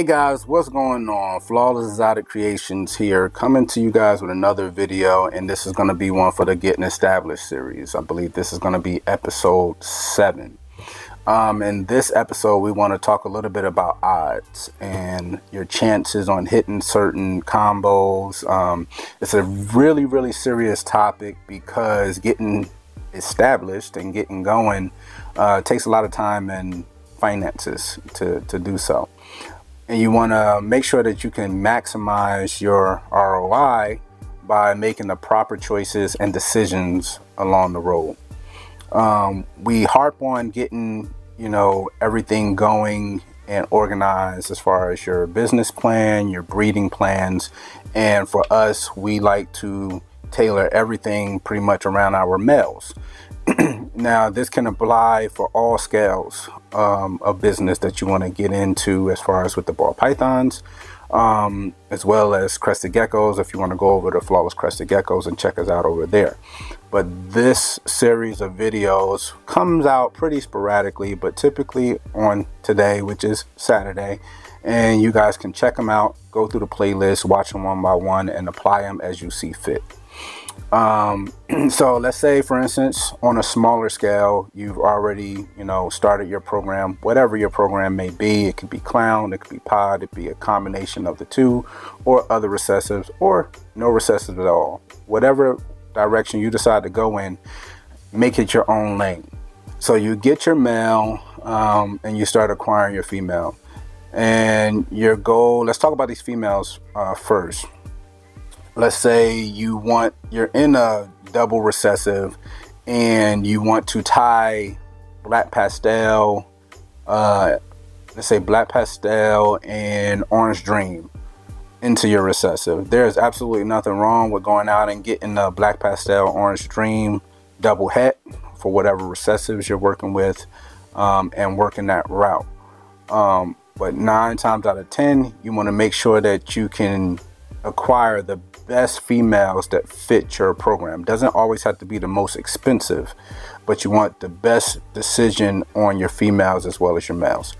Hey guys, what's going on? Flawless Exotic Creations here, coming to you guys with another video, and this is going to be one for the Getting Established series. I believe this is going to be episode 7. In this episode, we want to talk a little bit about odds and your chances on hitting certain combos. It's a really serious topic because getting established and getting going takes a lot of time and finances to do so. And you want to make sure that you can maximize your ROI by making the proper choices and decisions along the road. We harp on getting, everything going and organized as far as your business plan, your breeding plans. And for us, we like to tailor everything pretty much around our males. Now, this can apply for all scales of business that you want to get into, as far as with the ball pythons, as well as crested geckos, if you want to go over to Flawless Crested Geckos and check us out over there. But this series of videos comes out pretty sporadically, but typically on today, which is Saturday, and you guys can check them out, go through the playlist, watch them one by one, and apply them as you see fit. So let's say, for instance, on a smaller scale, you've already, started your program, whatever your program may be. It could be clown, it could be pod, it could be a combination of the two, or other recessives, or no recessives at all. Whatever direction you decide to go in, make it your own lane. So you get your male, and you start acquiring your female. And your goal, let's talk about these females first. Let's say you're in a double recessive and you want to tie black pastel, let's say black pastel and orange dream into your recessive. There's absolutely nothing wrong with going out and getting a black pastel orange dream double het for whatever recessives you're working with, and working that route. But 9 times out of 10, you want to make sure that you can acquire the best females that fit your program. Doesn't always have to be the most expensive, but you want the best decision on your females as well as your males.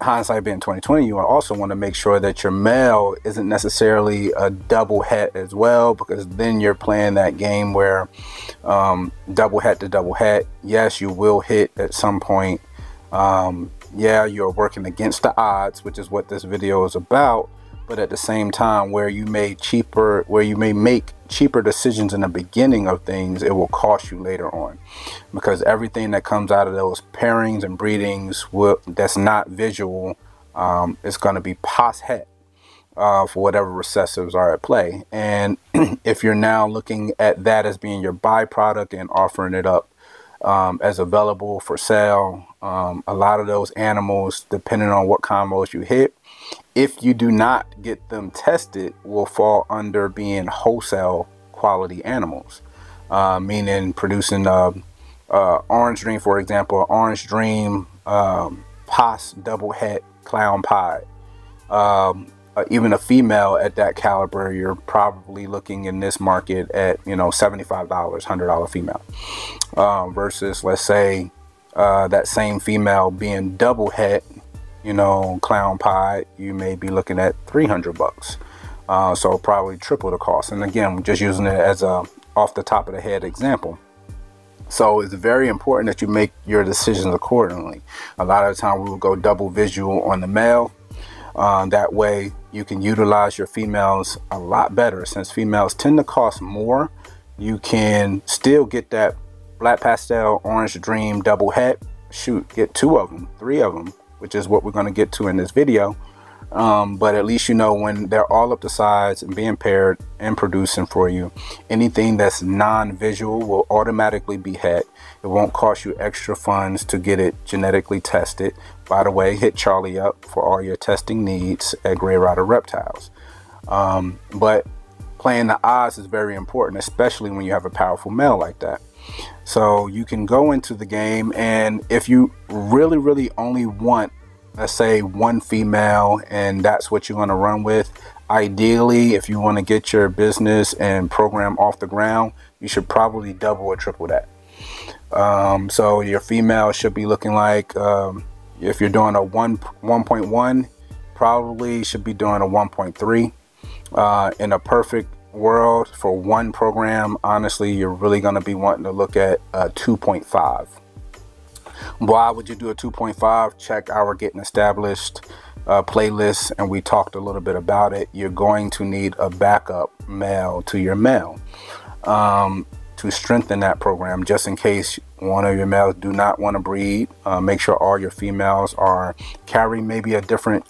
Hindsight being 2020, you also want to make sure that your male isn't necessarily a double het as well, because then you're playing that game where double het to double het. Yes, you will hit at some point. Yeah, you're working against the odds, which is what this video is about. But at the same time, where you may make cheaper decisions in the beginning of things, it will cost you later on, because everything that comes out of those pairings and breedings that's not visual is going to be pos het for whatever recessives are at play. And if you're now looking at that as being your byproduct and offering it up as available for sale, a lot of those animals, depending on what combos you hit, if you do not get them tested, will fall under being wholesale quality animals, meaning producing orange dream, for example, orange dream pos double het clown pod. Even a female at that caliber, you're probably looking in this market at $75, $100 female, versus, let's say, that same female being double het, clown pod, you may be looking at $300. So probably triple the cost. And again, just using it as a off the top of the head example. So it's very important that you make your decisions accordingly. A lot of the time we will go double visual on the male. That way you can utilize your females a lot better. Since females tend to cost more, you can still get that black pastel orange dream double het. Shoot, get 2 of them, 3 of them, which is what we're going to get to in this video. But at least when they're all up to size and being paired and producing for you, anything that's non-visual will automatically be het. It won't cost you extra funds to get it genetically tested. By the way, hit Charlie up for all your testing needs at Gray Rider Reptiles. But playing the odds is very important, especially when you have a powerful male like that. So you can go into the game, and if you really only want, let's say, 1 female and that's what you're going to run with, ideally, if you want to get your business and program off the ground, you should probably double or triple that. So your female should be looking like If you're doing a 1.1, probably should be doing a 1.3. In a perfect world for one program, honestly, you're really going to be wanting to look at a 2.5. Why would you do a 2.5? Check our Getting Established playlist, and we talked a little bit about it. You're going to need a backup male to your male to strengthen that program, just in case one of your males do not want to breed. Make sure all your females are carry maybe a different,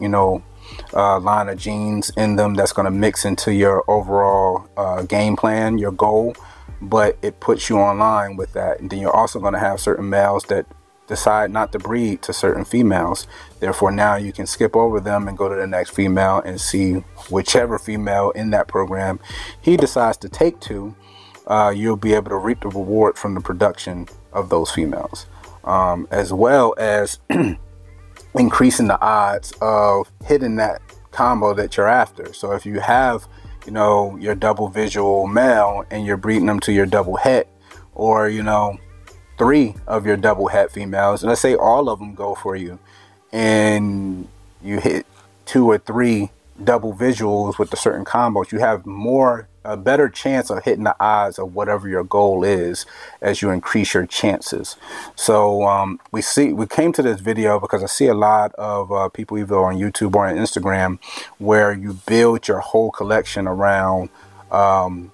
line of genes in them that's going to mix into your overall game plan, your goal, but it puts you on line with that. And then you're also going to have certain males that decide not to breed to certain females. Therefore, now you can skip over them and go to the next female and see whichever female in that program he decides to take to. You'll be able to reap the reward from the production of those females, as well as increasing the odds of hitting that combo that you're after. So if you have, your double visual male and you're breeding them to your double het, or 3 of your double het females, and let's say all of them go for you, and you hit 2 or 3 double visuals with the certain combos, you have a better chance of hitting the odds of whatever your goal is as you increase your chances. So we came to this video because I see a lot of people either on YouTube or on Instagram where you build your whole collection around long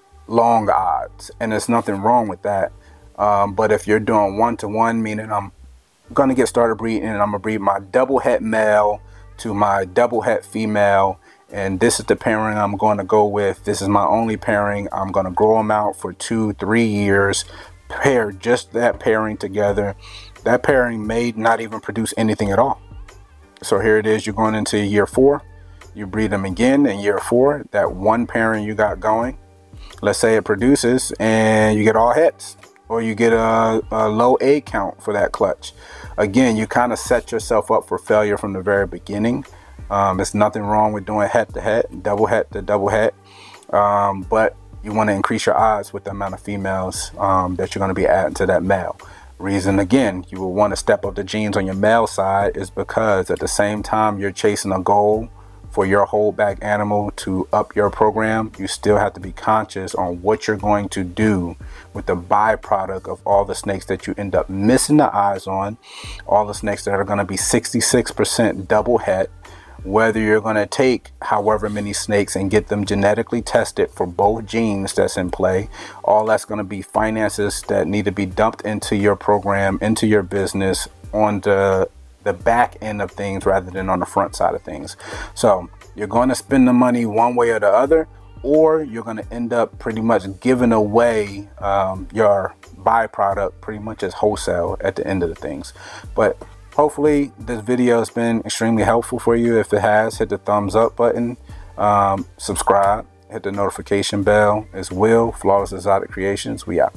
odds, and there's nothing wrong with that. But if you're doing 1-to-1, meaning I'm going to get started breeding and I'm going to breed my double het male to my double het female, and this is the pairing I'm going to go with. This is my only pairing. I'm going to grow them out for 2-3 years, pair just that pairing together. That pairing may not even produce anything at all. So here it is, you're going into year 4. You breed them again in year 4. That one pairing you got going, let's say it produces and you get all hets, or you get a low egg count for that clutch. Again, you kind of set yourself up for failure from the very beginning. There's nothing wrong with doing het to het, double het to double het, but you want to increase your odds with the amount of females that you're going to be adding to that male. Reason, again, you will want to step up the genes on your male side is because at the same time you're chasing a goal for your holdback animal to up your program, you still have to be conscious on what you're going to do with the byproduct of all the snakes that you end up missing the eyes on, all the snakes that are going to be 66% double het. Whether you're going to take however many snakes and get them genetically tested for both genes that's in play, all that's going to be finances that need to be dumped into your program, into your business, on the back end of things rather than on the front side of things. So you're going to spend the money one way or the other, or you're going to end up pretty much giving away your byproduct pretty much as wholesale at the end of the things. But hopefully this video has been extremely helpful for you. If it has, hit the thumbs up button, subscribe, hit the notification bell. It's Will, Flawless Exotic Creations. We out.